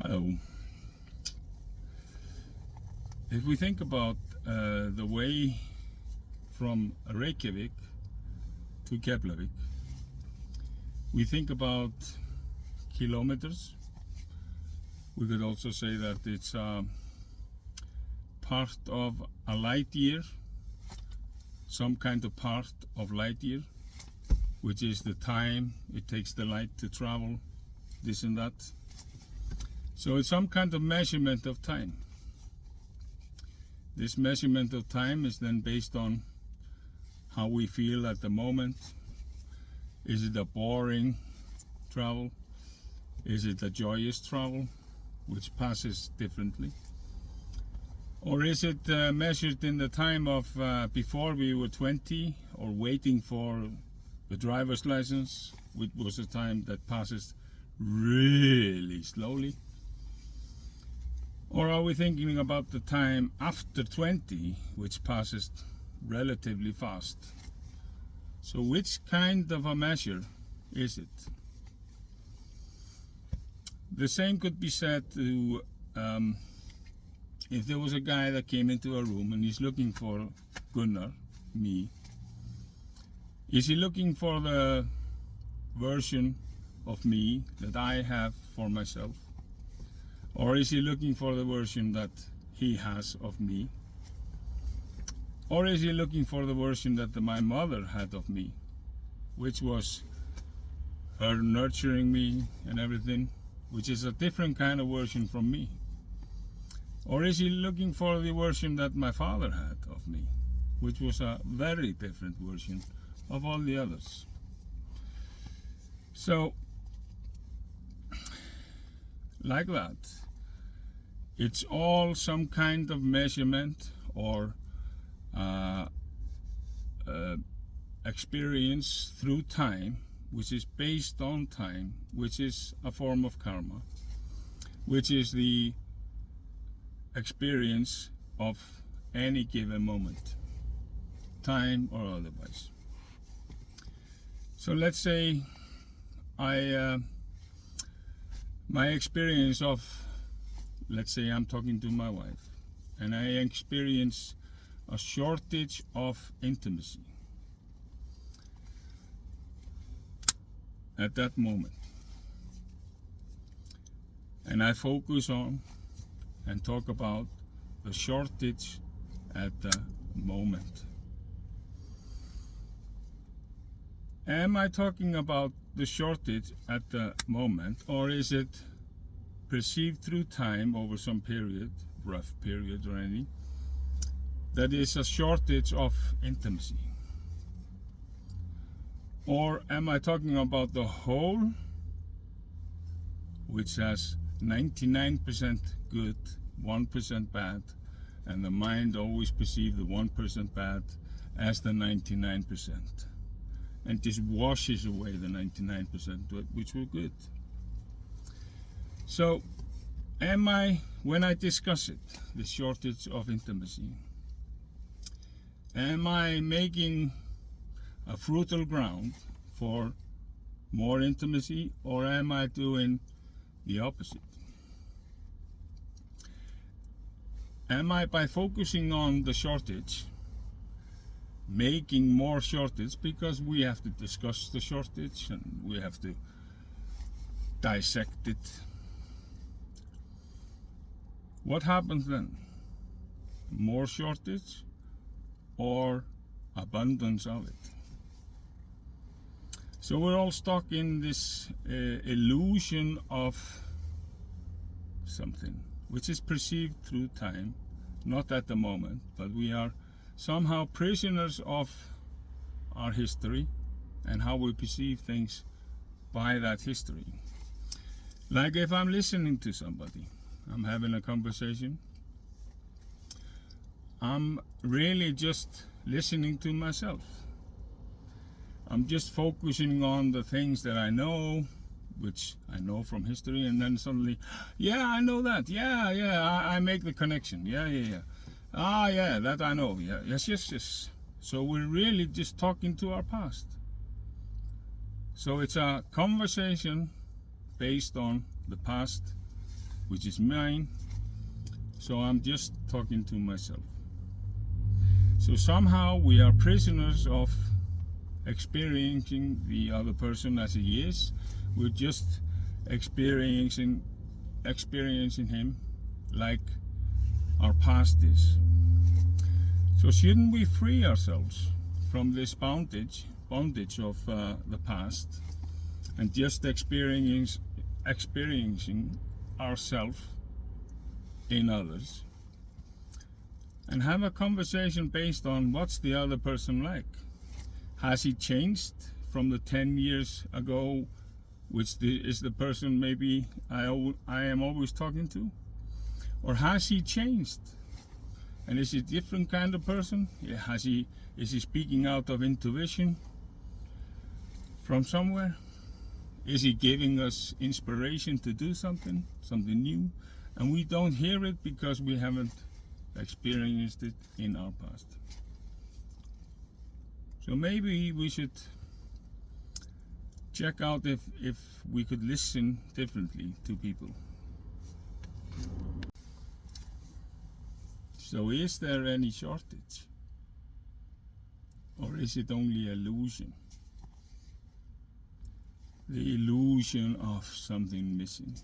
Hello. If we think about the way from Reykjavik to Keflavik, we think about kilometers. We could also say that it's part of a light year, some kind of part of light year, which is the time it takes the light to travel, this and that. So it's some kind of measurement of time. This measurement of time is then based on how we feel at the moment. Is it a boring travel? Is it a joyous travel, which passes differently? Or is it measured in the time of before we were 20, or waiting for the driver's license, which was a time that passes really slowly? Or are we thinking about the time after 20, which passes relatively fast? So which kind of a measure is it? The same could be said to if there was a guy that came into a room and he's looking for Gunnar, me. Is he looking for the version of me that I have for myself? Or is he looking for the version that he has of me? Or is he looking for the version that my mother had of me, which was her nurturing me and everything, which is a different kind of version from me? Or is he looking for the version that my father had of me, which was a very different version of all the others? So, like that, it's all some kind of measurement or experience through time, which is based on time, which is a form of karma, which is the experience of any given moment, time or otherwise. So let's say my experience of, let's say I'm talking to my wife and I experience a shortage of intimacy at that moment, and I focus on and talk about the shortage at the moment. Am I talking about the shortage at the moment, or is it perceived through time over some period, rough period or any, that is a shortage of intimacy? Or am I talking about the whole, which has 99% good, 1% bad, and the mind always perceives the 1% bad as the 99%, and just washes away the 99% which were good? So, am I, when I discuss it, the shortage of intimacy, am I making a fertile ground for more intimacy, or am I doing the opposite? Am I, by focusing on the shortage, making more shortage, because we have to discuss the shortage and we have to dissect it? What happens then? More shortage or abundance of it? So we're all stuck in this illusion of something which is perceived through time, not at the moment, but we are somehow prisoners of our history and how we perceive things by that history. Like if I'm listening to somebody, I'm having a conversation, I'm really just listening to myself. I'm just focusing on the things that I know, which I know from history, and then suddenly, yeah, I know that, yeah, I make the connection, yeah. Ah, yeah, that I know, yeah, yes. So we're really just talking to our past. So it's a conversation based on the past which is mine. So I'm just talking to myself. So somehow we are prisoners of experiencing the other person as he is. We're just experiencing him like our past is. So shouldn't we free ourselves from this bondage of the past and just experiencing ourselves in others, and have a conversation based on what's the other person like? Has he changed from the 10 years ago, which is the person maybe I am always talking to? Or has he changed? And is he a different kind of person? Is he speaking out of intuition from somewhere? Is he giving us inspiration to do something new? And we don't hear it because we haven't experienced it in our past. So maybe we should check out if we could listen differently to people. So is there any shortage? Or is it only illusion? The illusion of something missing,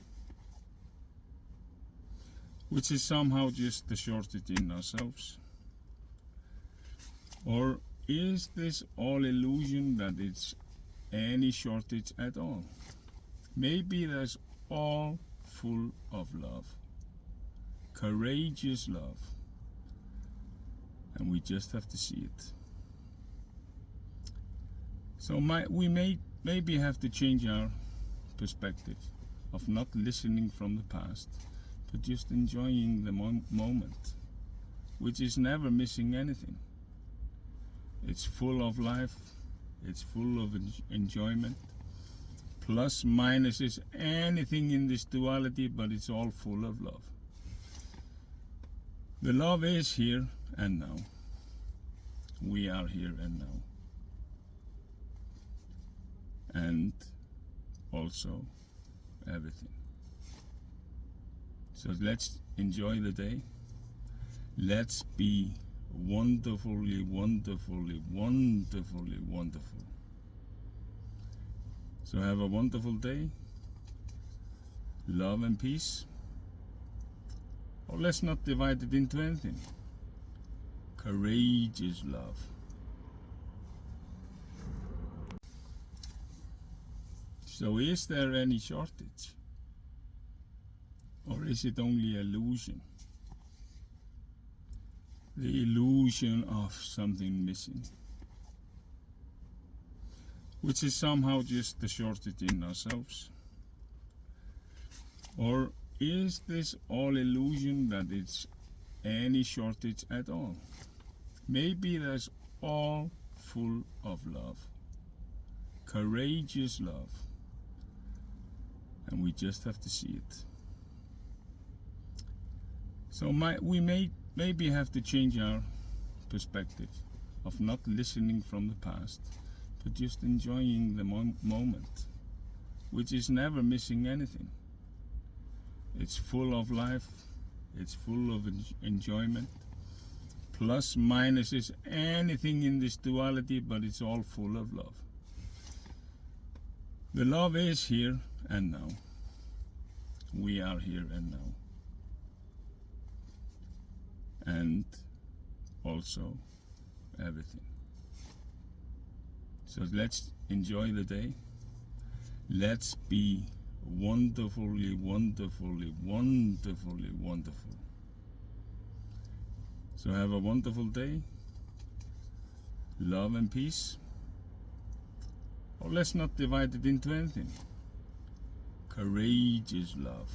which is somehow just the shortage in ourselves? Or is this all illusion that it's any shortage at all? Maybe there's all full of love, courageous love, and we just have to see it. So we maybe have to change our perspective of not listening from the past, but just enjoying the moment, which is never missing anything. It's full of life, it's full of enjoyment, plus minuses, anything in this duality, but it's all full of love. The love is here and now. We are here and now. And also everything. So let's enjoy the day. Let's be wonderfully, wonderfully, wonderfully wonderful. So have a wonderful day. Love and peace. Or let's not divide it into anything. Courageous love. So is there any shortage? Or is it only illusion? The illusion of something missing, which is somehow just the shortage in ourselves? Or is this all illusion that it's any shortage at all? Maybe there's all full of love, courageous love, and we just have to see it. So we maybe have to change our perspective of not listening from the past, but just enjoying the moment, which is never missing anything. It's full of life, it's full of enjoyment, plus minuses, anything in this duality, but it's all full of love. The love is here and now. We are here and now. And also everything. So let's enjoy the day. Let's be wonderfully, wonderfully, wonderfully wonderful. So have a wonderful day. Love and peace. Or let's not divide it into anything. Courageous love.